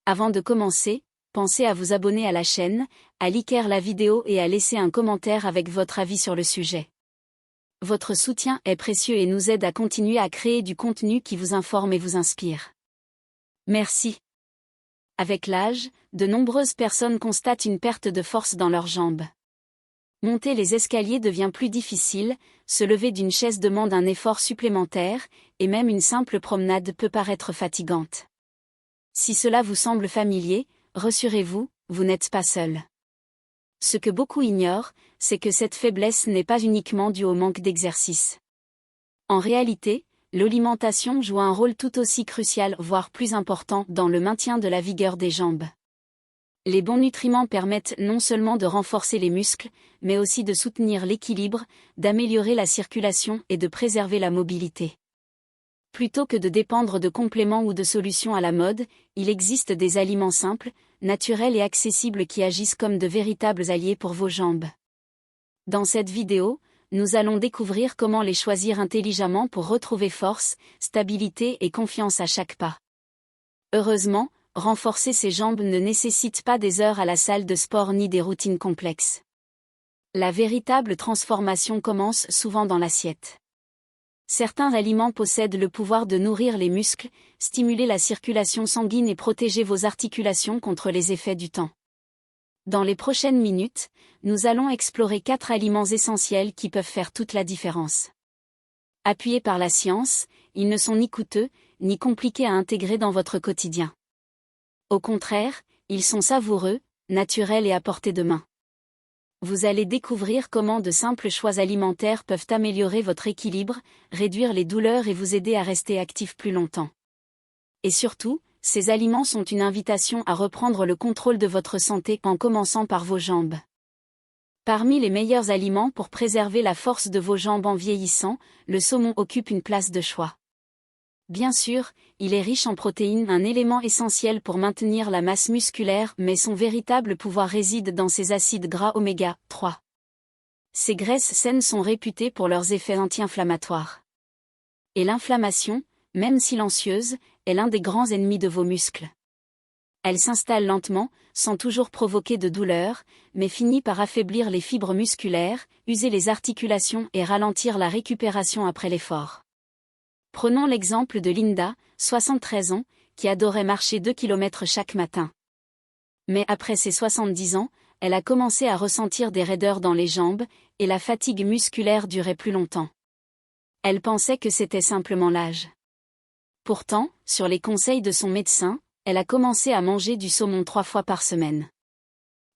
Avant de commencer, pensez à vous abonner à la chaîne, à liker la vidéo et à laisser un commentaire avec votre avis sur le sujet. Votre soutien est précieux et nous aide à continuer à créer du contenu qui vous informe et vous inspire. Merci. Avec l'âge, de nombreuses personnes constatent une perte de force dans leurs jambes. Monter les escaliers devient plus difficile, se lever d'une chaise demande un effort supplémentaire, et même une simple promenade peut paraître fatigante. Si cela vous semble familier, rassurez-vous, vous n'êtes pas seul. Ce que beaucoup ignorent, c'est que cette faiblesse n'est pas uniquement due au manque d'exercice. En réalité, l'alimentation joue un rôle tout aussi crucial, voire plus important, dans le maintien de la vigueur des jambes. Les bons nutriments permettent non seulement de renforcer les muscles, mais aussi de soutenir l'équilibre, d'améliorer la circulation et de préserver la mobilité. Plutôt que de dépendre de compléments ou de solutions à la mode, il existe des aliments simples, naturels et accessibles qui agissent comme de véritables alliés pour vos jambes. Dans cette vidéo, nous allons découvrir comment les choisir intelligemment pour retrouver force, stabilité et confiance à chaque pas. Heureusement, renforcer ses jambes ne nécessite pas des heures à la salle de sport ni des routines complexes. La véritable transformation commence souvent dans l'assiette. Certains aliments possèdent le pouvoir de nourrir les muscles, stimuler la circulation sanguine et protéger vos articulations contre les effets du temps. Dans les prochaines minutes, nous allons explorer 4 aliments essentiels qui peuvent faire toute la différence. Appuyés par la science, ils ne sont ni coûteux, ni compliqués à intégrer dans votre quotidien. Au contraire, ils sont savoureux, naturels et à portée de main. Vous allez découvrir comment de simples choix alimentaires peuvent améliorer votre équilibre, réduire les douleurs et vous aider à rester actif plus longtemps. Et surtout, ces aliments sont une invitation à reprendre le contrôle de votre santé en commençant par vos jambes. Parmi les meilleurs aliments pour préserver la force de vos jambes en vieillissant, le saumon occupe une place de choix. Bien sûr, il est riche en protéines, un élément essentiel pour maintenir la masse musculaire, mais son véritable pouvoir réside dans ses acides gras oméga 3. Ces graisses saines sont réputées pour leurs effets anti-inflammatoires. Et l'inflammation, même silencieuse, est l'un des grands ennemis de vos muscles. Elle s'installe lentement, sans toujours provoquer de douleur, mais finit par affaiblir les fibres musculaires, user les articulations et ralentir la récupération après l'effort. Prenons l'exemple de Linda, 73 ans, qui adorait marcher 2 km chaque matin. Mais après ses 70 ans, elle a commencé à ressentir des raideurs dans les jambes, et la fatigue musculaire durait plus longtemps. Elle pensait que c'était simplement l'âge. Pourtant, sur les conseils de son médecin, elle a commencé à manger du saumon 3 fois par semaine.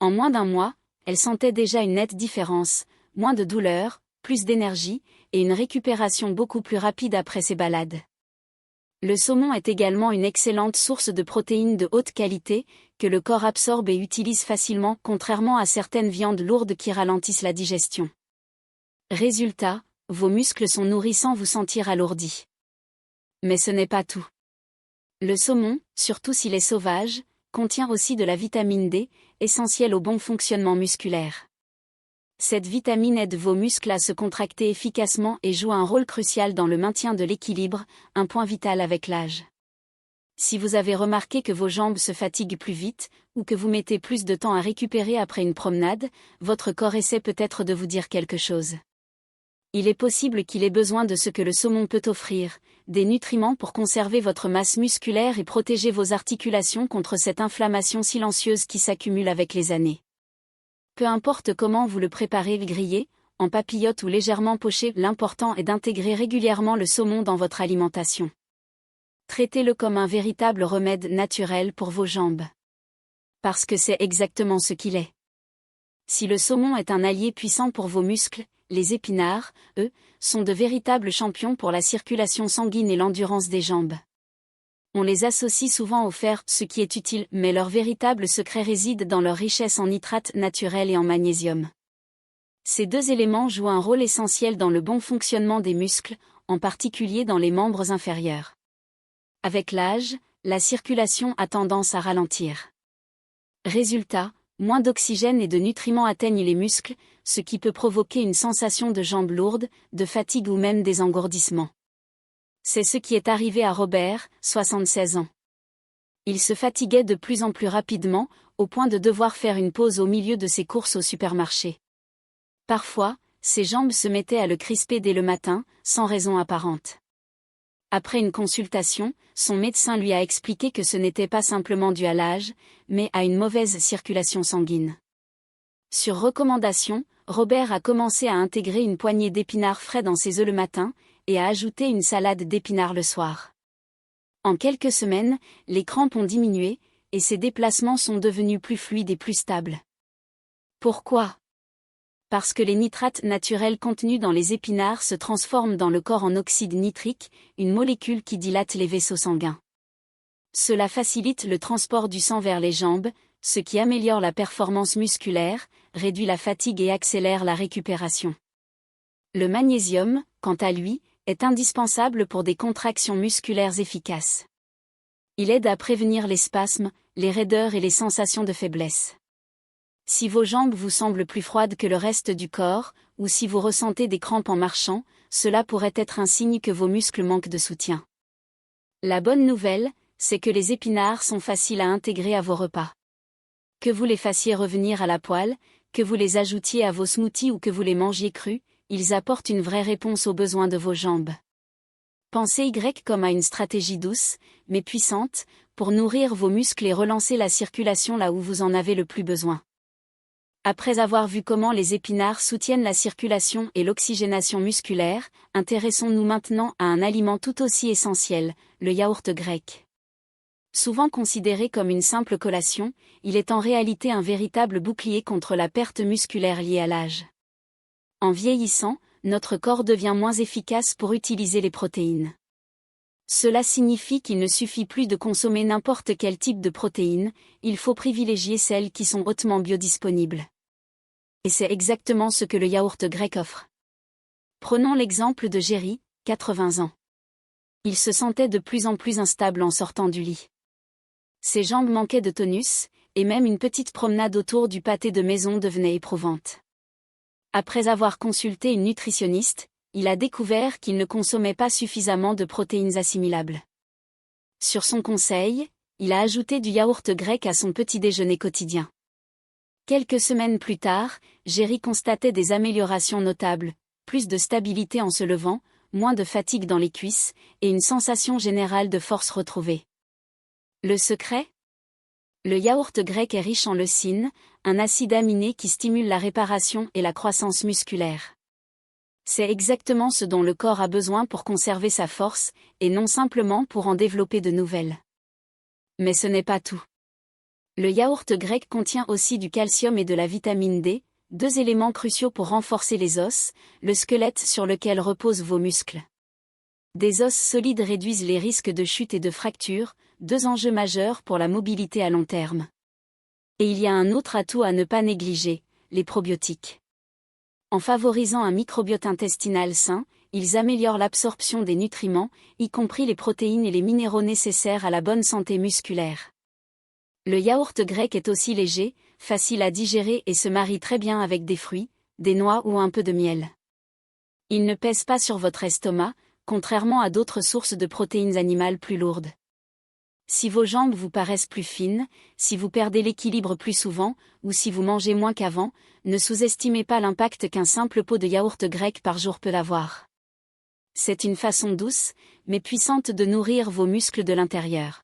En moins d'1 mois, elle sentait déjà une nette différence, moins de douleur, plus d'énergie, et une récupération beaucoup plus rapide après ses balades. Le saumon est également une excellente source de protéines de haute qualité, que le corps absorbe et utilise facilement, contrairement à certaines viandes lourdes qui ralentissent la digestion. Résultat, vos muscles sont nourris sans vous sentir alourdi. Mais ce n'est pas tout. Le saumon, surtout s'il est sauvage, contient aussi de la vitamine D, essentielle au bon fonctionnement musculaire. Cette vitamine aide vos muscles à se contracter efficacement et joue un rôle crucial dans le maintien de l'équilibre, un point vital avec l'âge. Si vous avez remarqué que vos jambes se fatiguent plus vite, ou que vous mettez plus de temps à récupérer après une promenade, votre corps essaie peut-être de vous dire quelque chose. Il est possible qu'il ait besoin de ce que le saumon peut offrir, des nutriments pour conserver votre masse musculaire et protéger vos articulations contre cette inflammation silencieuse qui s'accumule avec les années. Peu importe comment vous le préparez, grillé, en papillote ou légèrement poché, l'important est d'intégrer régulièrement le saumon dans votre alimentation. Traitez-le comme un véritable remède naturel pour vos jambes. Parce que c'est exactement ce qu'il est. Si le saumon est un allié puissant pour vos muscles, les épinards, eux, sont de véritables champions pour la circulation sanguine et l'endurance des jambes. On les associe souvent au fer, ce qui est utile, mais leur véritable secret réside dans leur richesse en nitrates naturels et en magnésium. Ces 2 éléments jouent un rôle essentiel dans le bon fonctionnement des muscles, en particulier dans les membres inférieurs. Avec l'âge, la circulation a tendance à ralentir. Résultat, moins d'oxygène et de nutriments atteignent les muscles, ce qui peut provoquer une sensation de jambes lourdes, de fatigue ou même des engourdissements. C'est ce qui est arrivé à Robert, 76 ans. Il se fatiguait de plus en plus rapidement, au point de devoir faire une pause au milieu de ses courses au supermarché. Parfois, ses jambes se mettaient à le crisper dès le matin, sans raison apparente. Après une consultation, son médecin lui a expliqué que ce n'était pas simplement dû à l'âge, mais à une mauvaise circulation sanguine. Sur recommandation, Robert a commencé à intégrer une poignée d'épinards frais dans ses œufs le matin, et à ajouter une salade d'épinards le soir. En quelques semaines, les crampes ont diminué, et ses déplacements sont devenus plus fluides et plus stables. Pourquoi ? Parce que les nitrates naturels contenus dans les épinards se transforment dans le corps en oxyde nitrique, une molécule qui dilate les vaisseaux sanguins. Cela facilite le transport du sang vers les jambes, ce qui améliore la performance musculaire, réduit la fatigue et accélère la récupération. Le magnésium, quant à lui, est indispensable pour des contractions musculaires efficaces. Il aide à prévenir les spasmes, les raideurs et les sensations de faiblesse. Si vos jambes vous semblent plus froides que le reste du corps, ou si vous ressentez des crampes en marchant, cela pourrait être un signe que vos muscles manquent de soutien. La bonne nouvelle, c'est que les épinards sont faciles à intégrer à vos repas. Que vous les fassiez revenir à la poêle, que vous les ajoutiez à vos smoothies ou que vous les mangiez crus, ils apportent une vraie réponse aux besoins de vos jambes. Pensez Y comme à une stratégie douce, mais puissante, pour nourrir vos muscles et relancer la circulation là où vous en avez le plus besoin. Après avoir vu comment les épinards soutiennent la circulation et l'oxygénation musculaire, intéressons-nous maintenant à un aliment tout aussi essentiel, le yaourt grec. Souvent considéré comme une simple collation, il est en réalité un véritable bouclier contre la perte musculaire liée à l'âge. En vieillissant, notre corps devient moins efficace pour utiliser les protéines. Cela signifie qu'il ne suffit plus de consommer n'importe quel type de protéines, il faut privilégier celles qui sont hautement biodisponibles. Et c'est exactement ce que le yaourt grec offre. Prenons l'exemple de Jerry, 80 ans. Il se sentait de plus en plus instable en sortant du lit. Ses jambes manquaient de tonus, et même une petite promenade autour du pâté de maison devenait éprouvante. Après avoir consulté une nutritionniste, il a découvert qu'il ne consommait pas suffisamment de protéines assimilables. Sur son conseil, il a ajouté du yaourt grec à son petit déjeuner quotidien. Quelques semaines plus tard, Jerry constatait des améliorations notables, plus de stabilité en se levant, moins de fatigue dans les cuisses, et une sensation générale de force retrouvée. Le secret ? Le yaourt grec est riche en leucine, un acide aminé qui stimule la réparation et la croissance musculaire. C'est exactement ce dont le corps a besoin pour conserver sa force, et non simplement pour en développer de nouvelles. Mais ce n'est pas tout. Le yaourt grec contient aussi du calcium et de la vitamine D, deux éléments cruciaux pour renforcer les os, le squelette sur lequel reposent vos muscles. Des os solides réduisent les risques de chute et de fracture, deux enjeux majeurs pour la mobilité à long terme. Et il y a un autre atout à ne pas négliger, les probiotiques. En favorisant un microbiote intestinal sain, ils améliorent l'absorption des nutriments, y compris les protéines et les minéraux nécessaires à la bonne santé musculaire. Le yaourt grec est aussi léger, facile à digérer et se marie très bien avec des fruits, des noix ou un peu de miel. Il ne pèse pas sur votre estomac, contrairement à d'autres sources de protéines animales plus lourdes. Si vos jambes vous paraissent plus fines, si vous perdez l'équilibre plus souvent, ou si vous mangez moins qu'avant, ne sous-estimez pas l'impact qu'un simple pot de yaourt grec par jour peut avoir. C'est une façon douce, mais puissante de nourrir vos muscles de l'intérieur.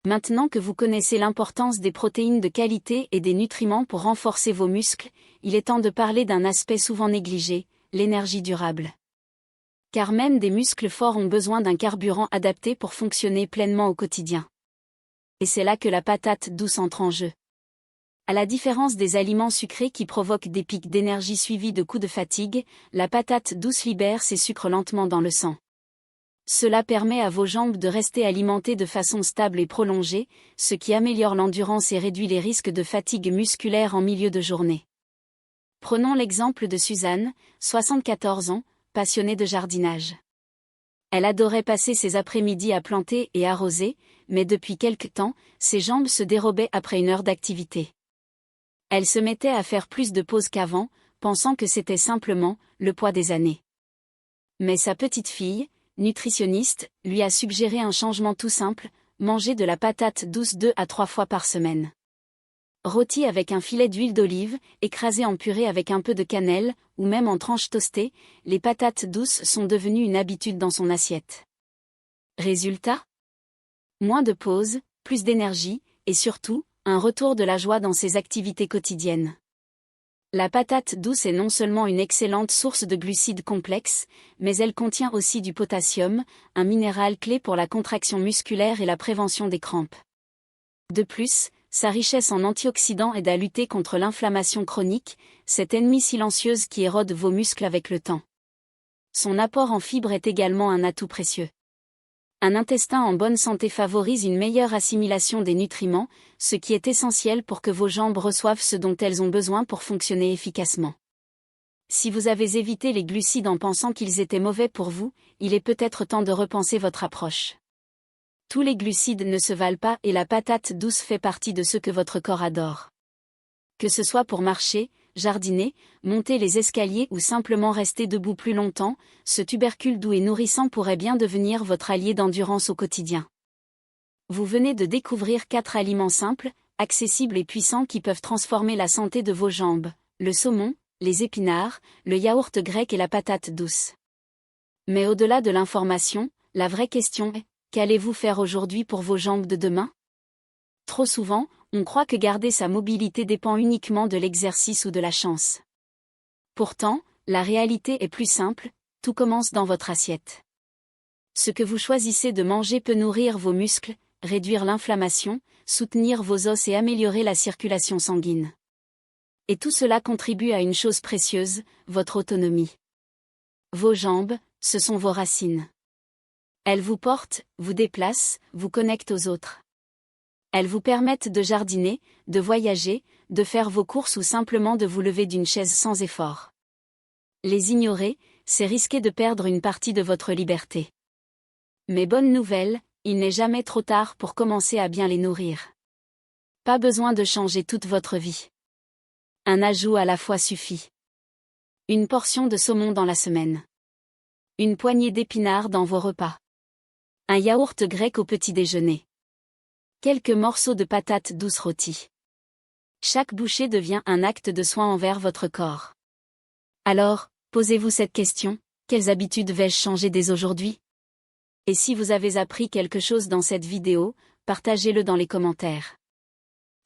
Maintenant que vous connaissez l'importance des protéines de qualité et des nutriments pour renforcer vos muscles, il est temps de parler d'un aspect souvent négligé, l'énergie durable. Car même des muscles forts ont besoin d'un carburant adapté pour fonctionner pleinement au quotidien. Et c'est là que la patate douce entre en jeu. À la différence des aliments sucrés qui provoquent des pics d'énergie suivis de coups de fatigue, la patate douce libère ses sucres lentement dans le sang. Cela permet à vos jambes de rester alimentées de façon stable et prolongée, ce qui améliore l'endurance et réduit les risques de fatigue musculaire en milieu de journée. Prenons l'exemple de Suzanne, 74 ans, passionnée de jardinage. Elle adorait passer ses après-midi à planter et arroser, mais depuis quelque temps, ses jambes se dérobaient après une heure d'activité. Elle se mettait à faire plus de pauses qu'avant, pensant que c'était simplement le poids des années. Mais sa petite fille, nutritionniste, lui a suggéré un changement tout simple, mangez de la patate douce 2 à 3 fois par semaine. Rôti avec un filet d'huile d'olive, écrasé en purée avec un peu de cannelle, ou même en tranches toastées, les patates douces sont devenues une habitude dans son assiette. Résultat ? Moins de pauses, plus d'énergie, et surtout, un retour de la joie dans ses activités quotidiennes. La patate douce est non seulement une excellente source de glucides complexes, mais elle contient aussi du potassium, un minéral clé pour la contraction musculaire et la prévention des crampes. De plus, sa richesse en antioxydants aide à lutter contre l'inflammation chronique, cette ennemie silencieuse qui érode vos muscles avec le temps. Son apport en fibres est également un atout précieux. Un intestin en bonne santé favorise une meilleure assimilation des nutriments, ce qui est essentiel pour que vos jambes reçoivent ce dont elles ont besoin pour fonctionner efficacement. Si vous avez évité les glucides en pensant qu'ils étaient mauvais pour vous, il est peut-être temps de repenser votre approche. Tous les glucides ne se valent pas et la patate douce fait partie de ceux que votre corps adore. Que ce soit pour marcher, jardiner, monter les escaliers ou simplement rester debout plus longtemps, ce tubercule doux et nourrissant pourrait bien devenir votre allié d'endurance au quotidien. Vous venez de découvrir 4 aliments simples, accessibles et puissants qui peuvent transformer la santé de vos jambes: le saumon, les épinards, le yaourt grec et la patate douce. Mais au-delà de l'information, la vraie question est: qu'allez-vous faire aujourd'hui pour vos jambes de demain ? Trop souvent, on croit que garder sa mobilité dépend uniquement de l'exercice ou de la chance. Pourtant, la réalité est plus simple, tout commence dans votre assiette. Ce que vous choisissez de manger peut nourrir vos muscles, réduire l'inflammation, soutenir vos os et améliorer la circulation sanguine. Et tout cela contribue à une chose précieuse, votre autonomie. Vos jambes, ce sont vos racines. Elles vous portent, vous déplacent, vous connectent aux autres. Elles vous permettent de jardiner, de voyager, de faire vos courses ou simplement de vous lever d'une chaise sans effort. Les ignorer, c'est risquer de perdre une partie de votre liberté. Mais bonne nouvelle, il n'est jamais trop tard pour commencer à bien les nourrir. Pas besoin de changer toute votre vie. Un ajout à la fois suffit. Une portion de saumon dans la semaine. Une poignée d'épinards dans vos repas. Un yaourt grec au petit déjeuner. Quelques morceaux de patates douces rôties. Chaque bouchée devient un acte de soin envers votre corps. Alors, posez-vous cette question: quelles habitudes vais-je changer dès aujourd'hui ? Et si vous avez appris quelque chose dans cette vidéo, partagez-le dans les commentaires.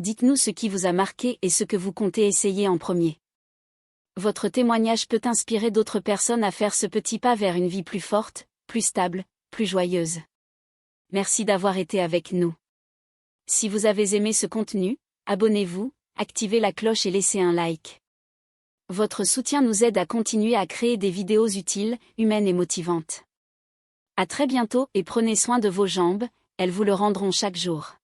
Dites-nous ce qui vous a marqué et ce que vous comptez essayer en premier. Votre témoignage peut inspirer d'autres personnes à faire ce petit pas vers une vie plus forte, plus stable, plus joyeuse. Merci d'avoir été avec nous. Si vous avez aimé ce contenu, abonnez-vous, activez la cloche et laissez un like. Votre soutien nous aide à continuer à créer des vidéos utiles, humaines et motivantes. À très bientôt et prenez soin de vos jambes, elles vous le rendront chaque jour.